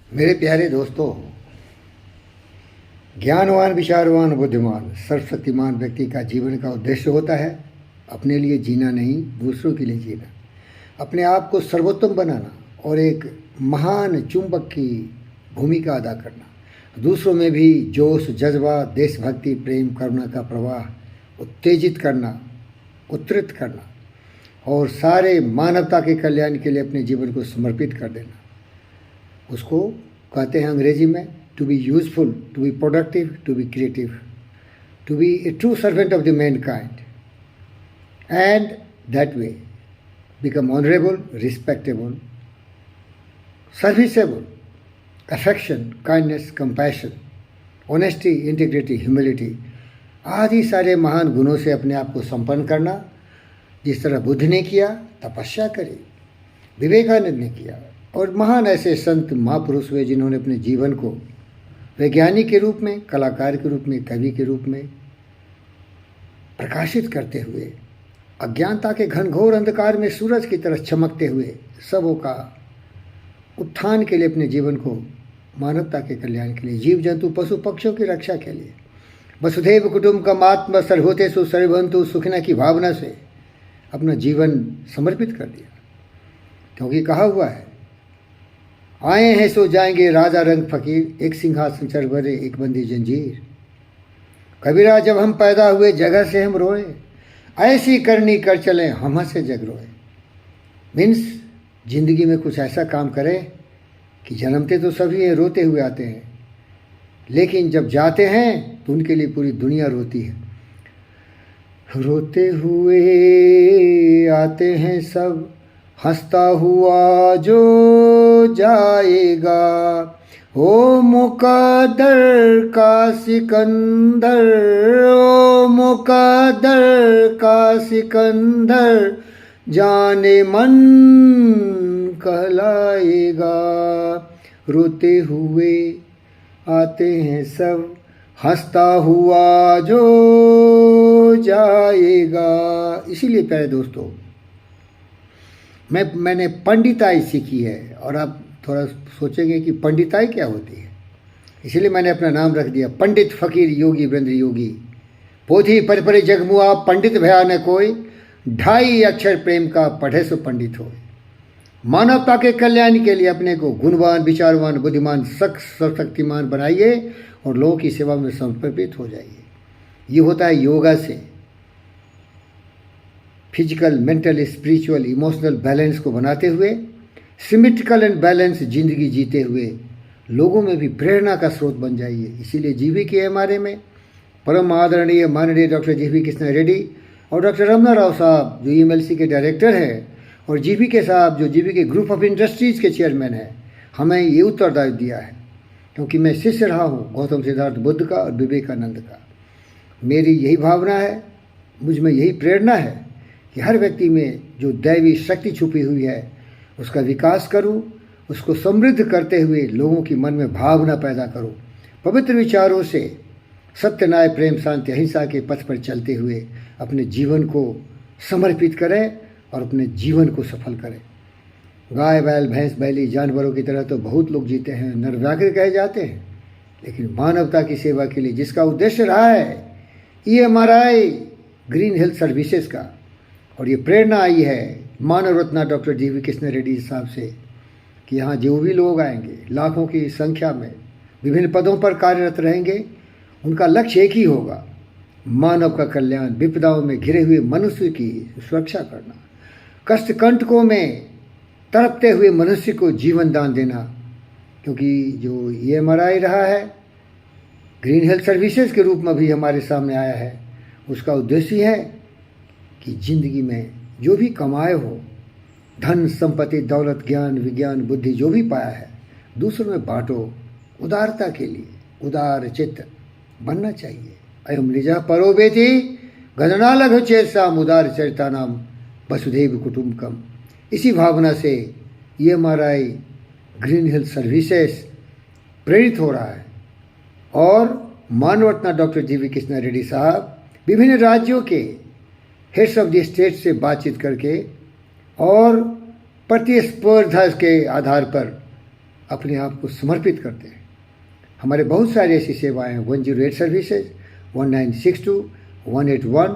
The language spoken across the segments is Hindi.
मेरे प्यारे दोस्तों, ज्ञानवान, विचारवान, बुद्धिमान, सर्वशक्तिमान व्यक्ति का जीवन का उद्देश्य होता है अपने लिए जीना नहीं, दूसरों के लिए जीना, अपने आप को सर्वोत्तम बनाना और एक महान चुंबक की भूमिका अदा करना, दूसरों में भी जोश, जज्बा, देशभक्ति, प्रेम, करुणा का प्रवाह उत्तेजित करना, उत्तरित करना और सारे मानवता के कल्याण के लिए अपने जीवन को समर्पित कर देना। उसको कहते हैं अंग्रेजी में to be useful, to be productive, to be creative, to be a true servant of the mankind and that way become honorable, respectable, serviceable, affection, kindness, compassion, honesty, integrity, humility आदि सारे महान गुणों से अपने आप को संपन्न करना। जिस तरह बुद्ध ने किया, तपस्या करी, विवेकानंद ने किया और महान ऐसे संत महापुरुष हुए जिन्होंने अपने जीवन को वैज्ञानिक के रूप में, कलाकार के रूप में, कवि के रूप में प्रकाशित करते हुए अज्ञानता के घनघोर अंधकार में सूरज की तरह चमकते हुए सबों का उत्थान के लिए अपने जीवन को मानवता के कल्याण के लिए, जीव जंतु पशु पक्षियों की रक्षा के लिए वसुधैव कुटुंबकम आत्म सर्वभूतेषु सर्वभवन्तु सुखिनः की भावना से अपना जीवन समर्पित कर दिया। क्योंकि कहा हुआ है, आए हैं सो जाएंगे राजा रंग फकीर, एक सिंहासन चढ़ बरे एक बंदी जंजीर। कबीरा जब हम पैदा हुए जगह से हम रोए, ऐसी करनी कर चले हम हंसे जग रोए। मीन्स जिंदगी में कुछ ऐसा काम करें कि जन्मते तो सभी हैं, रोते हुए आते हैं, लेकिन जब जाते हैं तो उनके लिए पूरी दुनिया रोती है। रोते हुए आते हैं सब, हंसता हुआ जो जाएगा, ओ मुकद्दर का सिकंदर, ओ मुकद्दर का सिकंदर, जाने मन कहलाएगा। रोते हुए आते हैं सब, हंसता हुआ जो जाएगा। इसीलिए प्यारे दोस्तों, मैंने पंडिताई सीखी है और आप थोड़ा सोचेंगे कि पंडिताई क्या होती है। इसीलिए मैंने अपना नाम रख दिया पंडित फकीर योगी वृंद योगी। पोथी पर परे जगमुआ पंडित भया न कोई, 2.5 अक्षर प्रेम का पढ़े सो पंडित हो। मानवता के कल्याण के लिए अपने को गुणवान, विचारवान, बुद्धिमान, सर्वशक्तिमान बनाइए और लोगों की सेवा में समर्पित हो जाइए। ये होता है योगा से physical, mental, spiritual, emotional balance को बनाते हुए, सिमेट्रिकल एंड बैलेंस जिंदगी जीते हुए लोगों में भी प्रेरणा का स्रोत बन जाइए। इसीलिए जीवी के हमारे में परम आदरणीय माननीय डॉक्टर जीवी कृष्णा रेड्डी और डॉक्टर रमना राव साहब जो ईएमएलसी के डायरेक्टर हैं और जीवी के साहब जो जीवी के ग्रुप ऑफ इंडस्ट्रीज़ के चेयरमैन हैं, हमें ये उत्तरदायित्व दिया है। क्योंकि मैं शिष्य रहा हूँ गौतम सिद्धार्थ बुद्ध का और विवेकानंद का। मेरी यही भावना है, मुझ में यही प्रेरणा है कि हर व्यक्ति में जो दैवी शक्ति छुपी हुई है उसका विकास करूं, उसको समृद्ध करते हुए लोगों की मन में भावना पैदा करूं। पवित्र विचारों से सत्य, न्याय, प्रेम, शांति, अहिंसा के पथ पर चलते हुए अपने जीवन को समर्पित करें और अपने जीवन को सफल करें। गाय, बैल, भैंस, बैली जानवरों की तरह तो बहुत लोग जीते हैं, नरव्याघ्र कहे जाते हैं, लेकिन मानवता की सेवा के लिए जिसका उद्देश्य रहा है EMRI ग्रीन हेल्थ सर्विसेज का, और ये प्रेरणा आई है मानव रत्ना डॉक्टर जीवी कृष्णा रेड्डी साहब से कि यहाँ जो भी लोग आएंगे लाखों की संख्या में विभिन्न पदों पर कार्यरत रहेंगे, उनका लक्ष्य एक ही होगा, मानव का कल्याण, विपदाओं में घिरे हुए मनुष्य की सुरक्षा करना, कष्ट कंटकों में तड़पते हुए मनुष्य को जीवन दान देना। क्योंकि जो EMRI रहा है ग्रीन हेल्थ सर्विसेज के रूप में भी हमारे सामने आया है, उसका उद्देश्य है कि जिंदगी में जो भी कमाए हो, धन, संपत्ति, दौलत, ज्ञान, विज्ञान, बुद्धि जो भी पाया है, दूसरों में बांटो। उदारता के लिए उदार चित्त बनना चाहिए। अयम निजा परो बेति गणना लघु चेरसाम उदार चरिता नाम वसुधैव कुटुंबकम। इसी भावना से EMRI ग्रीन हेल्थ सर्विसेज प्रेरित हो रहा है और मानवरत्ना डॉक्टर जीवी कृष्णा रेड्डी साहब विभिन्न राज्यों के हेड्स ऑफ द स्टेट से बातचीत करके और प्रतिस्पर्धा के आधार पर अपने आप को समर्पित करते हैं। हमारे बहुत सारी ऐसी सेवाएं हैं, 108 सर्विसेज, 1962, 181,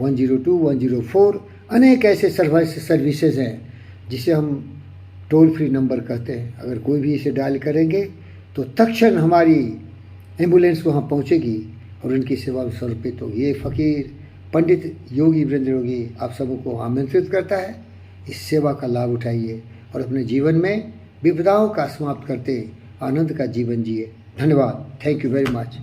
102, 104, अनेक ऐसे सर्विसेज हैं जिसे हम टोल फ्री नंबर कहते हैं। अगर कोई भी इसे डायल करेंगे तो तत्क्षण हमारी एम्बुलेंस वहाँ पहुँचेगी और उनकी सेवा में समर्पित होगी। ये फ़कीर पंडित योगी वीरेंद्र योगी आप सबको आमंत्रित करता है, इस सेवा का लाभ उठाइए और अपने जीवन में विपदाओं का समाप्त करते आनंद का जीवन जिए। धन्यवाद। Thank you very much.